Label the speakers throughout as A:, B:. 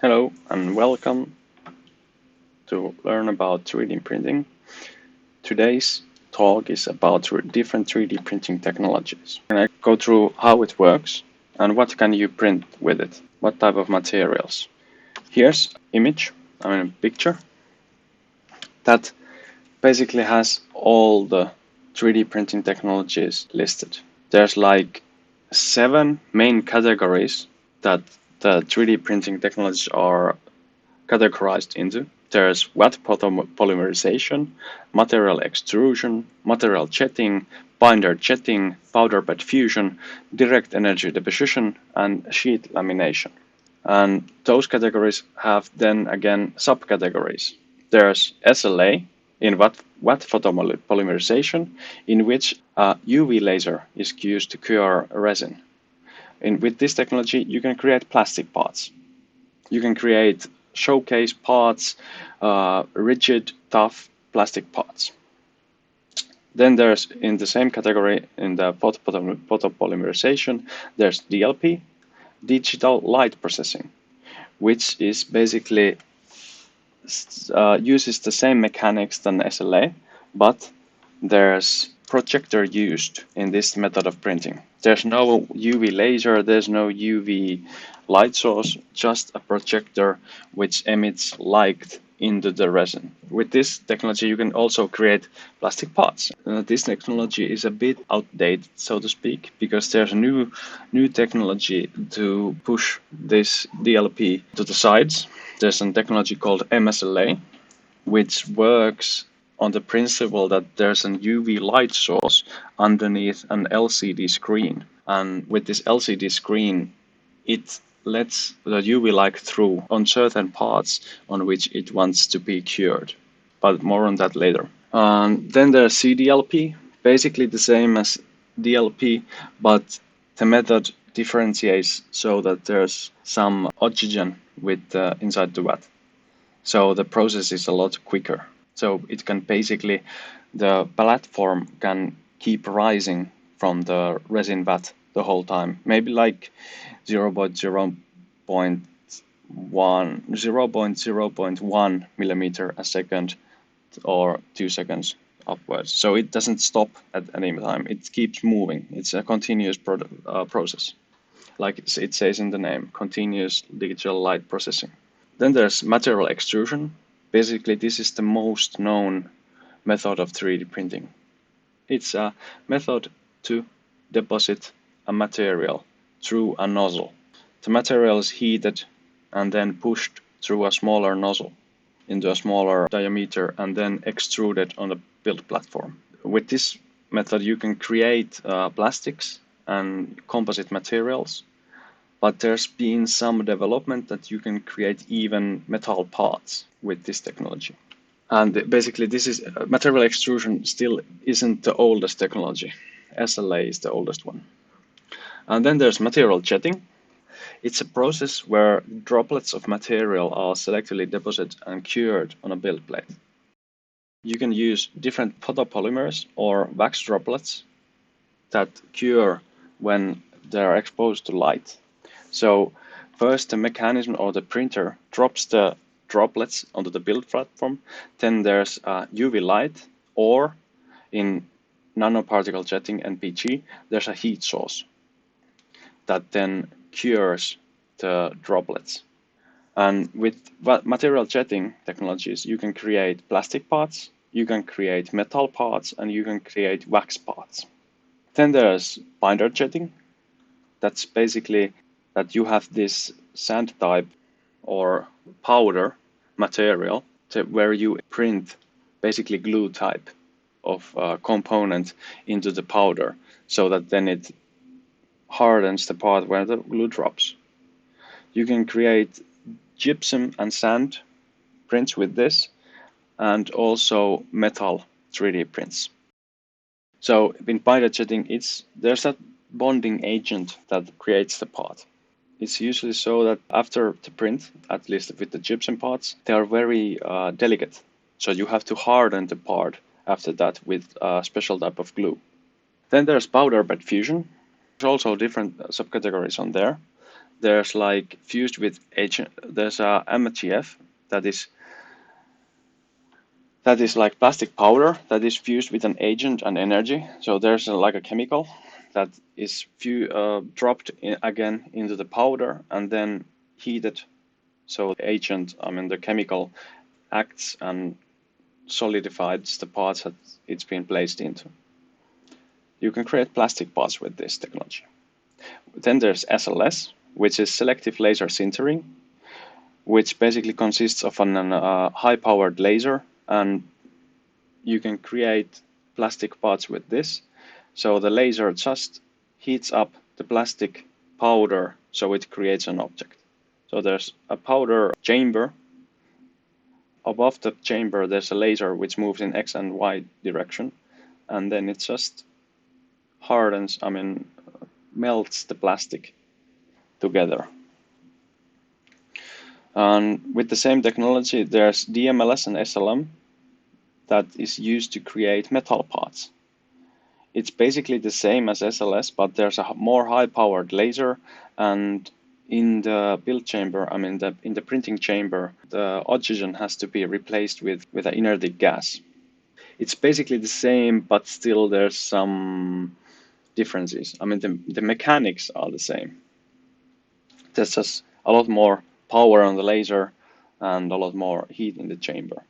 A: Hello and welcome to learn about 3D printing. Today's talk is about different 3D printing technologies. And I go through how it works and what can you print with it, what type of materials. Here's a picture that basically has all the 3D printing technologies listed. There's like 7 main categories that the 3D printing technologies are categorized into. There's wet polymerization, material extrusion, material jetting, binder jetting, powder bed fusion, direct energy deposition, and sheet lamination. And those categories have then again subcategories. There's SLA in wet photopolymerization, in which a UV laser is used to cure resin. And with this technology, you can create plastic parts. You can create showcase parts, rigid, tough plastic parts. Then there's, in the same category, in the photopolymerization, there's DLP, digital light processing, which is basically uses the same mechanics than SLA, but there's projector used in this method of printing. There's no UV laser, there's no UV light source, just a projector which emits light into the resin. With this technology, you can also create plastic parts. This technology is a bit outdated, so to speak, because there's a new technology to push this DLP to the sides. There's a technology called Msla, which works on the principle that there's an UV light source underneath an LCD screen. And with this LCD screen, it lets the UV light through on certain parts on which it wants to be cured. But more on that later. Then there's CDLP, basically the same as DLP, but the method differentiates so that there's some oxygen with inside the vat. So the process is a lot quicker. So it can basically, the platform can keep rising from the resin vat the whole time. Maybe like 0.1 millimeter a second or 2 seconds upwards. So it doesn't stop at any time. It keeps moving. It's a continuous process. Like it says in the name, continuous digital light processing. Then there's material extrusion. Basically, this is the most known method of 3D printing. It's a method to deposit a material through a nozzle. The material is heated and then pushed through a smaller nozzle into a smaller diameter and then extruded on the build platform. With this method, you can create plastics and composite materials, but there's been some development that you can create even metal parts with this technology. And basically, this is material extrusion still isn't the oldest technology. SLA is the oldest one. And then there's material jetting. It's a process where droplets of material are selectively deposited and cured on a build plate. You can use different photopolymers or wax droplets that cure when they're exposed to light. So first the mechanism or the printer drops the droplets onto the build platform, then there's UV light, or in nanoparticle jetting NPG, there's a heat source that then cures the droplets. And with material jetting technologies, you can create plastic parts, you can create metal parts, and you can create wax parts. Then there's binder jetting. That's basically that you have this sand type or powder material where you print basically glue type of component into the powder so that then it hardens the part where the glue drops. You can create gypsum and sand prints with this, and also metal 3D prints. So in binder jetting, there's a bonding agent that creates the part. It's usually so that after the print, at least with the gypsum parts, they are very delicate. So you have to harden the part after that with a special type of glue. Then there's powder bed fusion. There's also different subcategories on there. there's like fused with agent. There's a MGF that is like plastic powder that is fused with an agent and energy. So there's like a chemical that is dropped again into the powder and then heated. So the agent, the chemical acts and solidifies the parts that it's been placed into. You can create plastic parts with this technology. Then there's SLS, which is selective laser sintering, which basically consists of an high-powered laser, and you can create plastic parts with this. So the laser just heats up the plastic powder so it creates an object. So there's a powder chamber. Above the chamber there's a laser which moves in X and Y direction, and then it just hardens, melts the plastic together. And with the same technology, there's DMLS and SLM that is used to create metal parts. It's basically the same as SLS, but there's a more high-powered laser, and in the build chamber, in the printing chamber, the oxygen has to be replaced with an inertic gas. It's basically the same, but still there's some differences. The mechanics are the same. There's just a lot more power on the laser and a lot more heat in the chamber,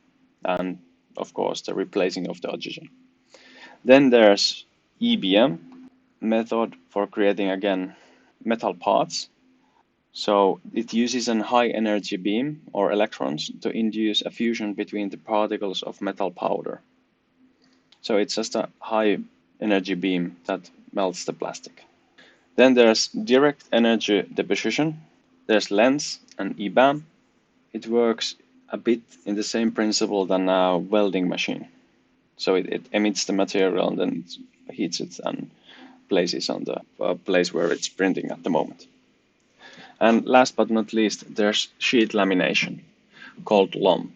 A: and of course the replacing of the oxygen. Then there's Ebm method for creating again metal parts. So it uses a high energy beam or electrons to induce a fusion between the particles of metal powder. So it's just a high energy beam that melts the plastic. Then there's direct energy deposition. There's lens and Ebm. It works a bit in the same principle than a welding machine. So it emits the material and then it heats it and places on the place where it's printing at the moment. And last but not least, there's sheet lamination called LOM.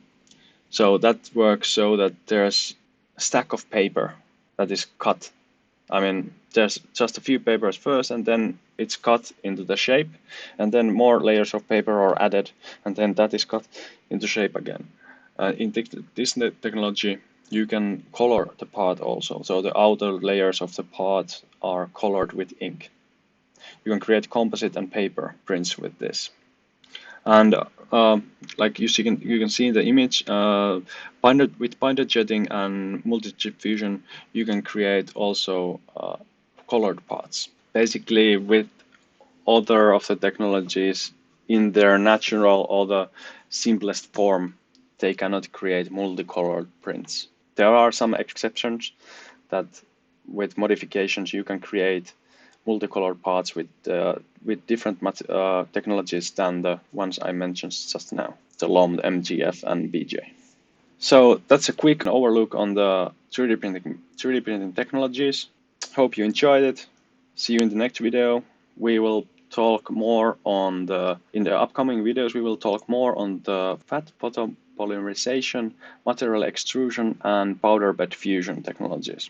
A: So that works so that there's a stack of paper that is cut. There's just a few papers first, and then it's cut into the shape, and then more layers of paper are added, and then that is cut into shape again. In this technology, you can color the part also. So the outer layers of the part are colored with ink. You can create composite and paper prints with this. And like you can see in the image, with binder jetting and multi-chip fusion, you can create also colored parts. Basically, with other of the technologies in their natural or the simplest form, they cannot create multicolored prints. There are some exceptions that with modifications you can create multicolored parts with different technologies than the ones I mentioned just now, the LOM, the MGF, and BJ. So that's a quick overlook on the 3D printing technologies. Hope you enjoyed it. See you in the next video. We will talk more in the upcoming videos, we will talk more on the fat photopolymerization, material extrusion, and powder bed fusion technologies.